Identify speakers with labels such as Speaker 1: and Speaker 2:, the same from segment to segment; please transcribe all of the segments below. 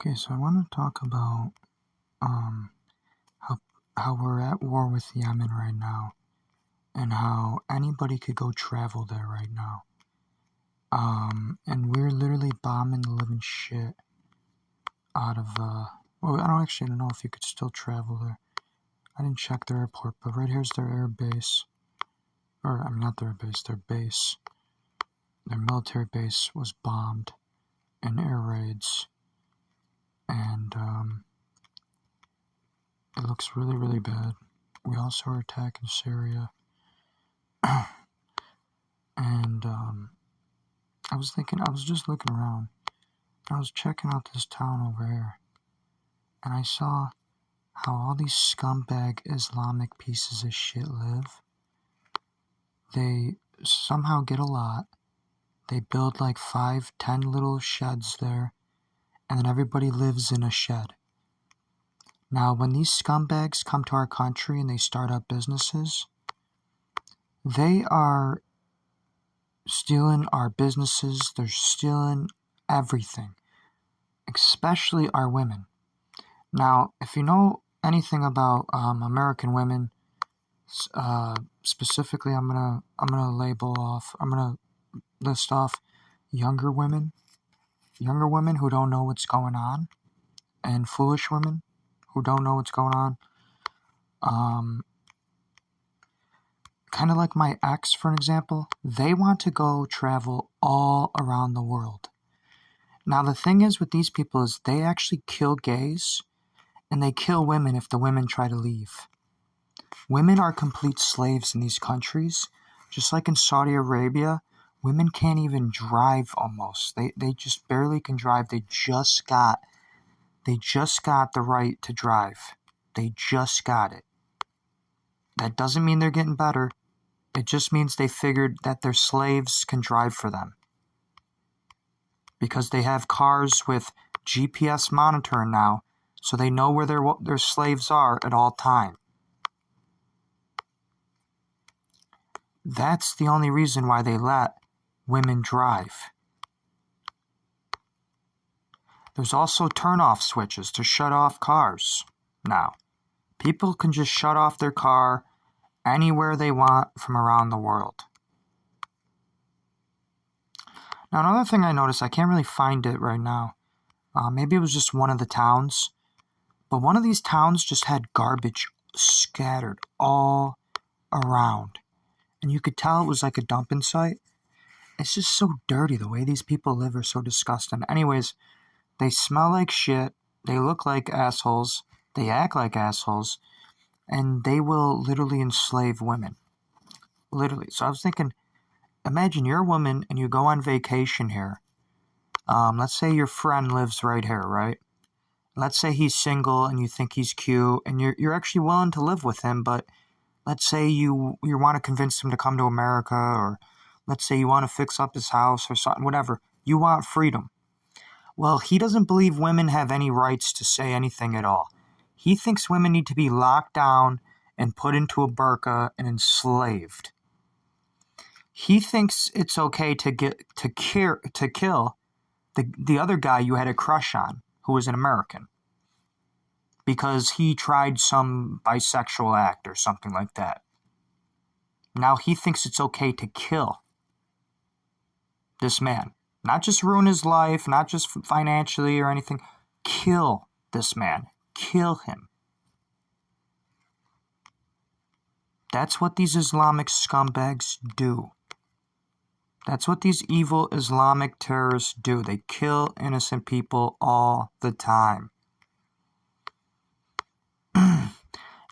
Speaker 1: Okay, so I want to talk about um how how we're at war with Yemen right now, and how anybody could go travel there right now. And we're literally bombing the living shit out of well, I don't actually know if you could still travel there. I didn't check their airport, but right here's their air base. Or I mean not their base, their base. Their military base was bombed in air raids, and it looks really, really bad. We also are attacking Syria. And I was just looking around. I was checking out this town over here, and I saw how all these scumbag Islamic pieces of shit live. They somehow get a lot. They build like 5, 10 little sheds there, and then everybody lives in a shed. Now, when these scumbags come to our country and they start up businesses, they are stealing our businesses. They're stealing everything, especially our women. Now, if you know anything about American women, specifically, I'm gonna list off younger women who don't know what's going on, and foolish women who don't know what's going on. Kind of like my ex, for an example, they want to go travel all around the world. Now, the thing is with these people is they actually kill gays, and they kill women if the women try to leave. Women are complete slaves in these countries. Just like in Saudi Arabia, women can't even drive almost. They just barely can drive. They just got the right to drive. They just got it. That doesn't mean they're getting better. It just means they figured that their slaves can drive for them. Because they have cars with GPS monitoring now, so they know where their slaves are at all time. That's the only reason why they let women drive. There's also turn-off switches to shut off cars now. People can just shut off their car anywhere they want from around the world. Now, another thing I noticed, I can't really find it right now. Maybe it was just one of the towns. But one of these towns just had garbage scattered all around. And you could tell it was like a dumping site. It's just so dirty. The way these people live are so disgusting. Anyways, they smell like shit. They look like assholes. They act like assholes. And they will literally enslave women. Literally. So I was thinking, imagine you're a woman and you go on vacation here. Let's say your friend lives right here, right? Let's say he's single and you think he's cute and you're actually willing to live with him, but let's say you want to convince him to come to America, or let's say you want to fix up his house or something, whatever. You want freedom. Well, he doesn't believe women have any rights to say anything at all. He thinks women need to be locked down and put into a burqa and enslaved. He thinks it's okay to kill the other guy you had a crush on, who was an American, because he tried some bisexual act or something like that. Now he thinks it's okay to kill this man. Not just ruin his life, not just financially or anything. Kill this man. Kill him. That's what these Islamic scumbags do. That's what these evil Islamic terrorists do. They kill innocent people all the time.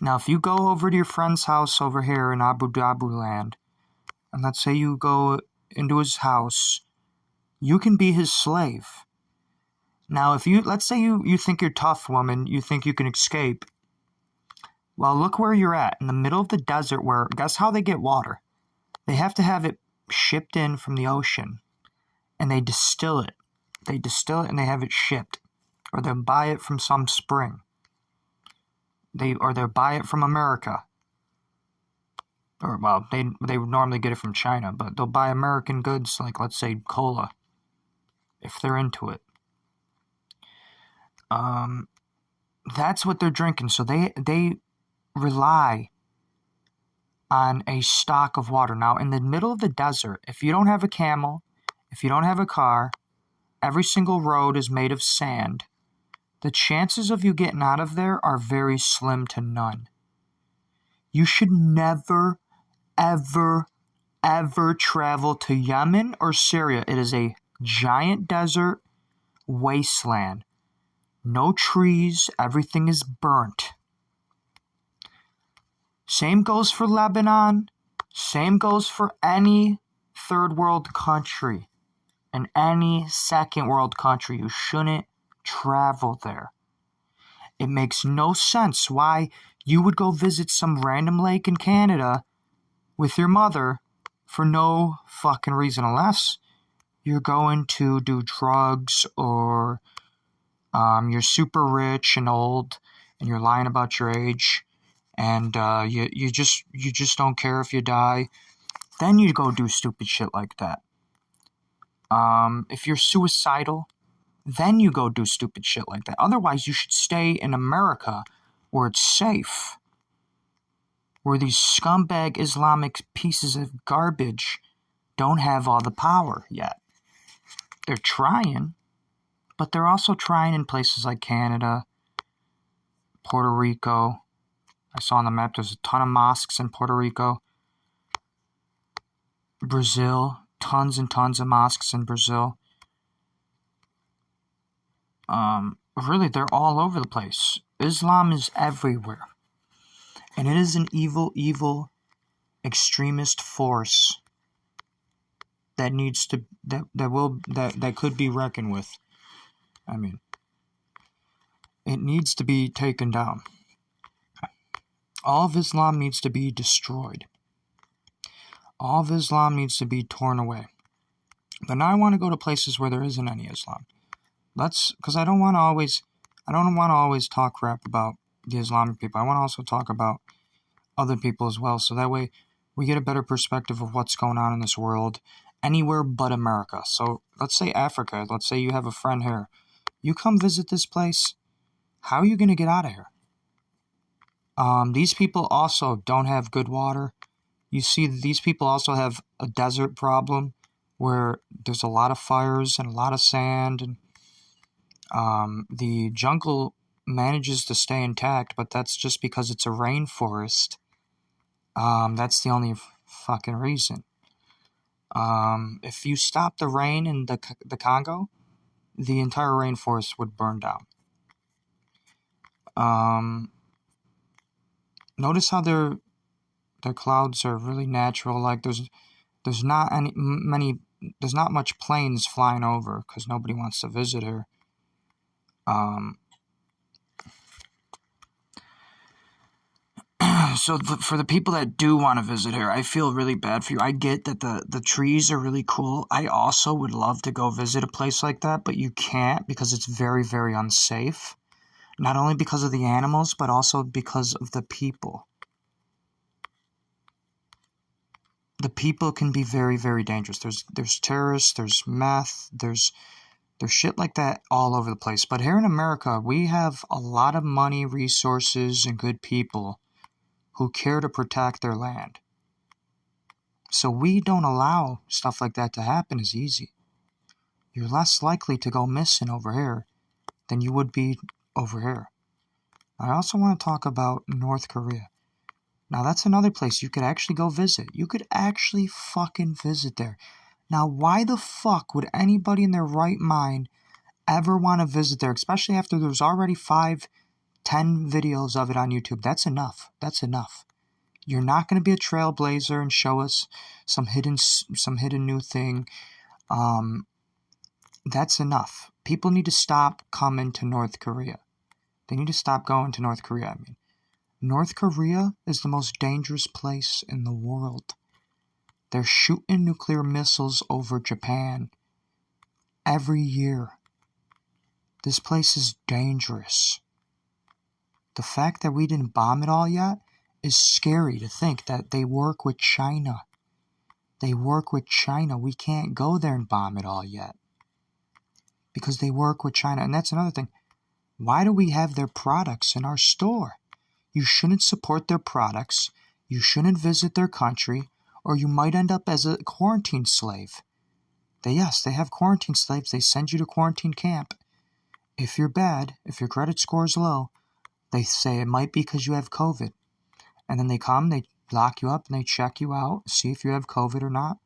Speaker 1: Now, if you go over to your friend's house over here in Abu Dhabi land, and let's say you go into his house, you can be his slave. Now, let's say you think you're tough, woman, you think you can escape. Well, look where you're at, in the middle of the desert, where, guess how they get water? They have to have it shipped in from the ocean, and they distill it. They distill it and they have it shipped, or they'll buy it from some spring. They'll buy it from America. Or, well, they normally get it from China, but they'll buy American goods, like, let's say, cola, if they're into it. That's what they're drinking. So they rely on a stock of water. Now, in the middle of the desert, if you don't have a camel, if you don't have a car, every single road is made of sand. The chances of you getting out of there are very slim to none. You should never, ever, ever travel to Yemen or Syria. It is a giant desert wasteland. No trees, everything is burnt. Same goes for Lebanon. Same goes for any third world country. And any second world country. You shouldn't travel there. It makes no sense why you would go visit some random lake in Canada with your mother for no fucking reason, unless you're going to do drugs or you're super rich and old and you're lying about your age and you just don't care if you die. Then you go do stupid shit like that. If you're suicidal, then you go do stupid shit like that. Otherwise, you should stay in America where it's safe, where these scumbag Islamic pieces of garbage don't have all the power yet. They're trying, but they're also trying in places like Canada, Puerto Rico. I saw on the map there's a ton of mosques in Puerto Rico. Brazil, tons and tons of mosques in Brazil. Really, they're all over the place. Islam is everywhere. And it is an evil, evil, extremist force that needs to, that could be reckoned with. I mean, it needs to be taken down. All of Islam needs to be destroyed. All of Islam needs to be torn away. But now I want to go to places where there isn't any Islam. Because I don't want to always talk crap about the Islamic people. I want to also talk about other people as well. So that way we get a better perspective of what's going on in this world, anywhere but America. So let's say Africa. Let's say you have a friend here. You come visit this place. How are you going to get out of here? These people also don't have good water. You see, these people also have a desert problem where there's a lot of fires and a lot of sand, and the jungle manages to stay intact, but that's just because it's a rainforest. That's the only fucking reason. If you stop the rain in the Congo, the entire rainforest would burn down. Notice how their clouds are really natural. Like there's not much planes flying over because nobody wants to visit her. So for the people that do want to visit here, I feel really bad for you. I get that the trees are really cool. I also would love to go visit a place like that, but you can't because it's very, very unsafe. Not only because of the animals, but also because of the people. The people can be very, very dangerous. There's terrorists, there's meth, there's shit like that all over the place. But here in America, we have a lot of money, resources, and good people who care to protect their land. So we don't allow stuff like that to happen as easy. You're less likely to go missing over here than you would be over here. I also want to talk about North Korea. Now that's another place you could actually go visit. You could actually fucking visit there. Now why the fuck would anybody in their right mind ever want to visit there, especially after there's already 5-10 videos of it on YouTube? That's enough. That's enough. You're not going to be a trailblazer and show us some hidden new thing. That's enough. People need to stop coming to North Korea. They need to stop going to North Korea. I mean, North Korea is the most dangerous place in the world. They're shooting nuclear missiles over Japan every year. This place is dangerous. The fact that we didn't bomb it all yet is scary to think that they work with China. They work with China. We can't go there and bomb it all yet. Because they work with China. And that's another thing. Why do we have their products in our store? You shouldn't support their products. You shouldn't visit their country, or you might end up as a quarantine slave. They have quarantine slaves. They send you to quarantine camp. If you're bad, if your credit score is low, they say it might be because you have COVID. And then they come, they lock you up, and they check you out, see if you have COVID or not.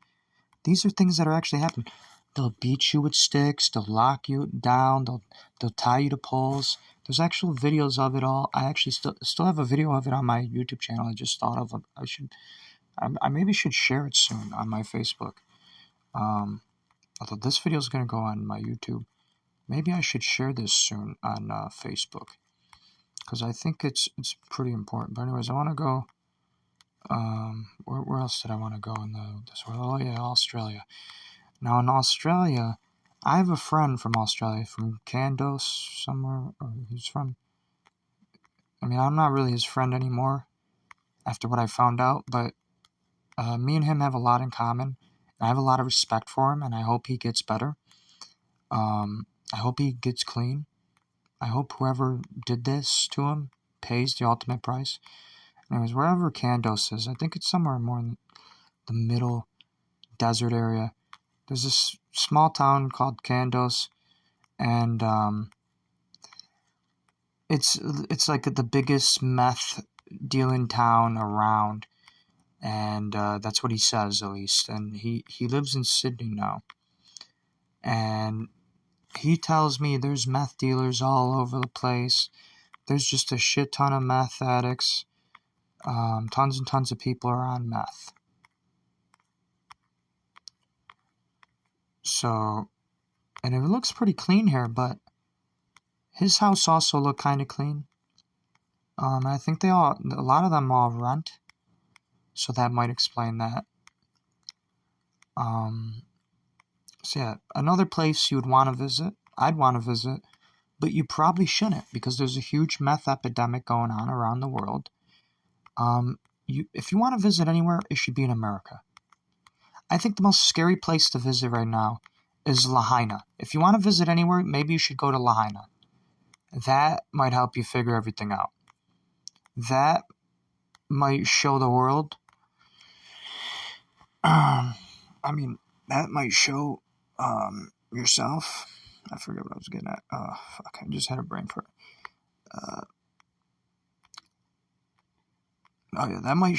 Speaker 1: These are things that are actually happening. They'll beat you with sticks. They'll lock you down. They'll tie you to poles. There's actual videos of it all. I actually still have a video of it on my YouTube channel. I just thought of I maybe should share it soon on my Facebook. Although this video is going to go on my YouTube, maybe I should share this soon on Facebook, because I think it's pretty important. But anyways, I want to go. Where else did I want to go in this world? Oh yeah, Australia. Now in Australia, I have a friend from Australia, from Candos somewhere, or he's from. I mean, I'm not really his friend anymore after what I found out, but me and him have a lot in common. I have a lot of respect for him, and I hope he gets better. I hope he gets clean. I hope whoever did this to him pays the ultimate price. Anyways, wherever Candos is, I think it's somewhere more in the middle desert area. There's this small town called Candos, and it's like the biggest meth dealing town around, and that's what he says, at least. And he lives in Sydney now, and he tells me there's meth dealers all over the place. There's just a shit ton of meth addicts. Tons and tons of people are on meth. So, and it looks pretty clean here, but his house also looked kind of clean. I think a lot of them all rent, so that might explain that. So yeah, another place you would want to visit, I'd want to visit, but you probably shouldn't, because there's a huge meth epidemic going on around the world. If you want to visit anywhere, it should be in America. I think the most scary place to visit right now is Lahaina. If you want to visit anywhere, maybe you should go to Lahaina. That might help you figure everything out. That might show the world. I mean, that might show yourself. I forget what I was getting at. Fuck, I just had a brain fart. Oh yeah, that might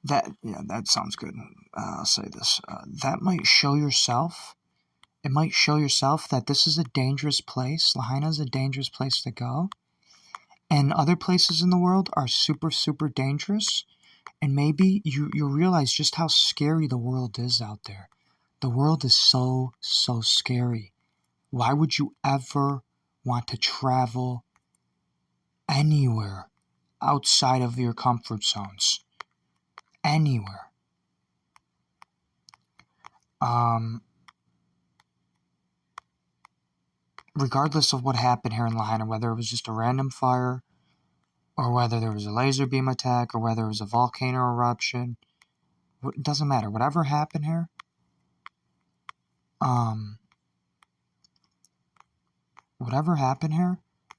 Speaker 1: that sounds good. I'll say this. That might show yourself. It might show yourself that this is a dangerous place. Lahaina is a dangerous place to go. And other places in the world are super, super dangerous. And maybe you'll realize just how scary the world is out there. The world is so, so scary. Why would you ever want to travel anywhere outside of your comfort zones? Anywhere. Regardless of what happened here in Lahaina, whether it was just a random fire, or whether there was a laser beam attack, or whether it was a volcano eruption, it doesn't matter. Whatever happened here,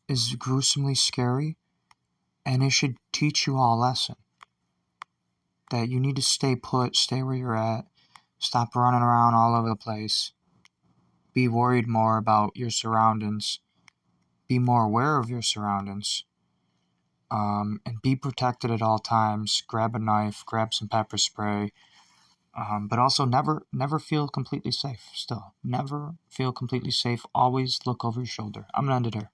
Speaker 1: is gruesomely scary, and it should teach you all a lesson. That you need to stay put, stay where you're at, stop running around all over the place, be worried more about your surroundings, be more aware of your surroundings, and be protected at all times. Grab a knife, grab some pepper spray, but also never feel completely safe. Still, never feel completely safe. Always look over your shoulder. I'm gonna end it here.